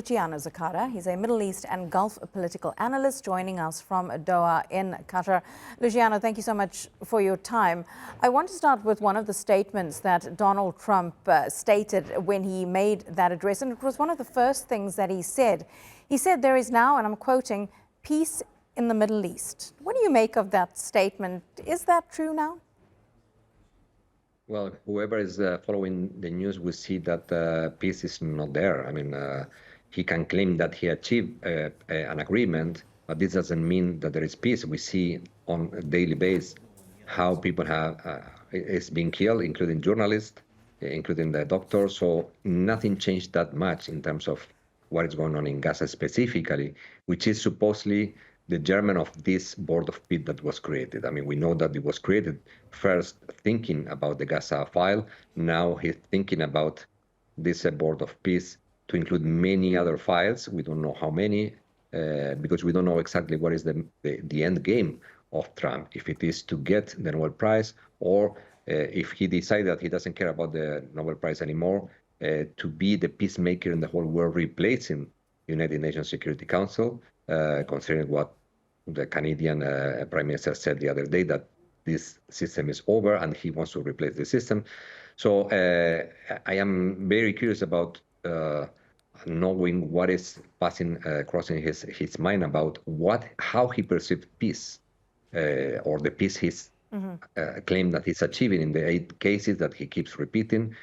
Luciano Zaccara. He's a Middle East and Gulf political analyst joining us from Doha in Qatar. Luciano, thank you so much for your time. I want to start with one of the statements that Donald Trump stated when he made that address, and it was one of the first things that he said. He said there is now, and I'm quoting, peace in the Middle East. What do you make of that statement? Is that true now? Well, whoever is following the news will see that peace is not there. I mean, he can claim that he achieved an agreement, but this doesn't mean that there is peace. We see on a daily basis how people is being killed, including journalists, including the doctors. So nothing changed that much in terms of what is going on in Gaza specifically, which is supposedly the germ of this board of peace that was created. I mean, we know that it was created first thinking about the Gaza file. Now he's thinking about this board of peace to include many other files. We don't know how many, because we don't know exactly what is the end game of Trump, if it is to get the Nobel Prize, or if he decided that he doesn't care about the Nobel Prize anymore, to be the peacemaker in the whole world, replacing the United Nations Security Council, considering what the Canadian Prime Minister said the other day, that this system is over and he wants to replace the system. So I am very curious about knowing what is crossing his mind about how he perceived peace, or the peace he's claimed that he's achieving in the 8 cases that he keeps repeating.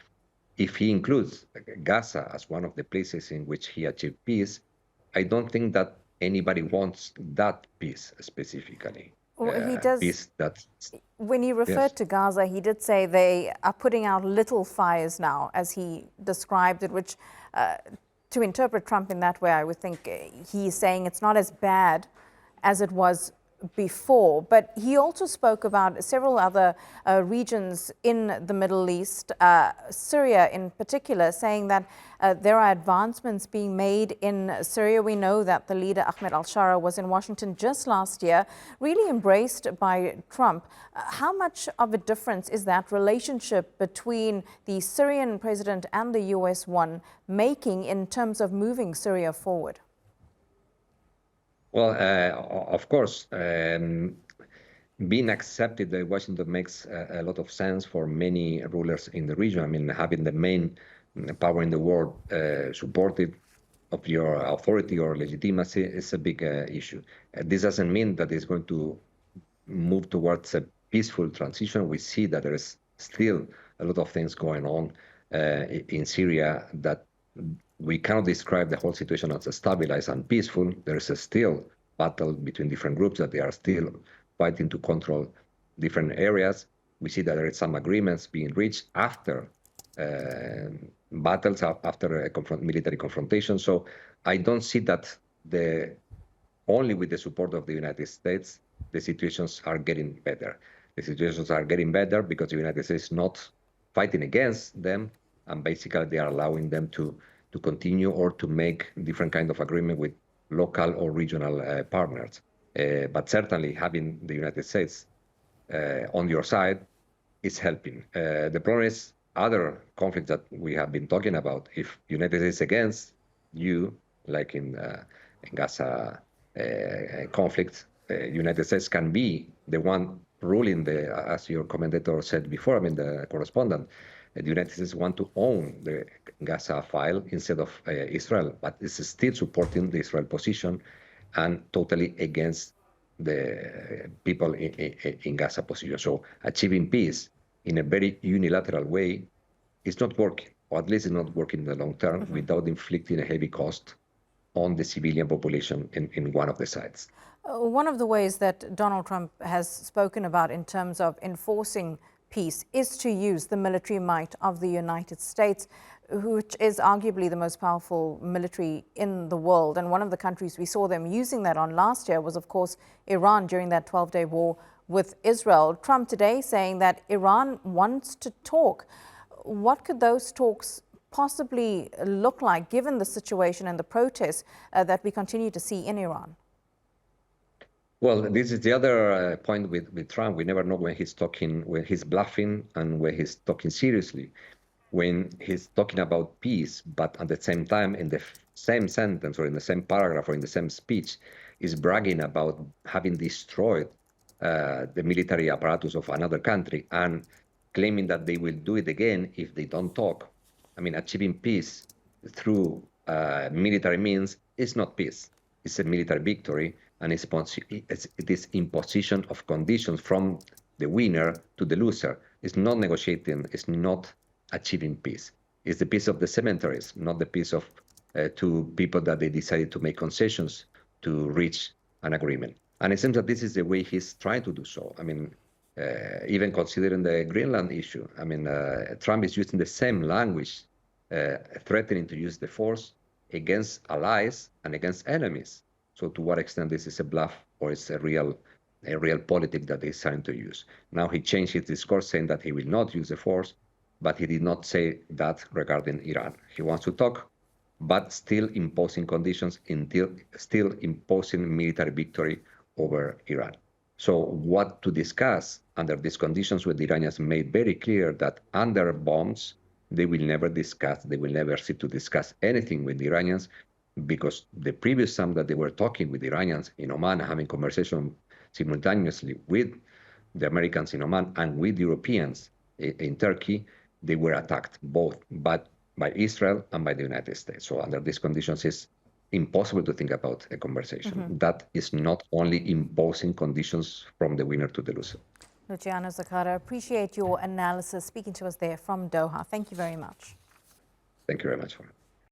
If he includes Gaza as one of the places in which he achieved peace, I don't think that anybody wants that peace specifically. Well, he does. Peace when he referred to Gaza, he did say they are putting out little fires now, as he described it, which to interpret Trump in that way, I would think he's saying it's not as bad as it was before. But he also spoke about several other regions in the Middle East, Syria in particular, saying that there are advancements being made in Syria. We know that the leader, Ahmed al-Shara, was in Washington just last year, really embraced by Trump. How much of a difference is that relationship between the Syrian president and the US one making in terms of moving Syria forward? Well, of course, being accepted by Washington makes a lot of sense for many rulers in the region. I mean, having the main power in the world supportive of your authority or legitimacy is a big issue. This doesn't mean that it's going to move towards a peaceful transition. We see that there is still a lot of things going on in Syria that we cannot describe the whole situation as stabilized and peaceful. There is still battle between different groups, that they are still fighting to control different areas. We see that there is some agreements being reached after battles, after military confrontation. So I don't see that only with the support of the United States, the situations are getting better. The situations are getting better because the United States is not fighting against them, and basically they are allowing them to continue or to make different kind of agreement with local or regional partners. But certainly having the United States on your side is helping. The problem is other conflicts that we have been talking about. If United States against you, like in Gaza conflict, United States can be the one ruling as your commentator said before, I mean the correspondent, the United States want to own the Gaza file instead of Israel, but it's still supporting the Israel position and totally against the people in Gaza position. So achieving peace in a very unilateral way is not working, or at least it's not working in the long term without inflicting a heavy cost on the civilian population in one of the sides. One of the ways that Donald Trump has spoken about in terms of enforcing peace is to use the military might of the United States, which is arguably the most powerful military in the world. And one of the countries we saw them using that on last year was, of course, Iran during that 12-day war with Israel. Trump today saying that Iran wants to talk. What could those talks possibly look like, given the situation and the protests that we continue to see in Iran? Well, this is the other point with Trump. We never know when he's talking, when he's bluffing and when he's talking seriously. When he's talking about peace, but at the same time, in the same sentence or in the same paragraph or in the same speech is bragging about having destroyed the military apparatus of another country and claiming that they will do it again if they don't talk. I mean, achieving peace through military means is not peace. It's a military victory, and it is imposition of conditions from the winner to the loser. It's not negotiating, it's not achieving peace. It's the peace of the cemeteries, not the peace of two people that they decided to make concessions to reach an agreement. And it seems that this is the way he's trying to do so. I mean, even considering the Greenland issue, I mean, Trump is using the same language, threatening to use the force against allies and against enemies. So to what extent this is a bluff or it's a real politic that he's trying to use. Now he changed his discourse saying that he will not use the force, but he did not say that regarding Iran. He wants to talk, but still imposing conditions, still imposing military victory over Iran. So what to discuss under these conditions with the Iranians made very clear that under bombs, they will never sit to discuss anything with the Iranians, because the previous time that they were talking with the Iranians in Oman, having conversation simultaneously with the Americans in Oman and with Europeans in Turkey, they were attacked both by Israel and by the United States. So under these conditions, it's impossible to think about a conversation. That is not only imposing conditions from the winner to the loser. Luciano Zaccara, appreciate your analysis, speaking to us there from Doha. Thank you very much. Thank you very much for it.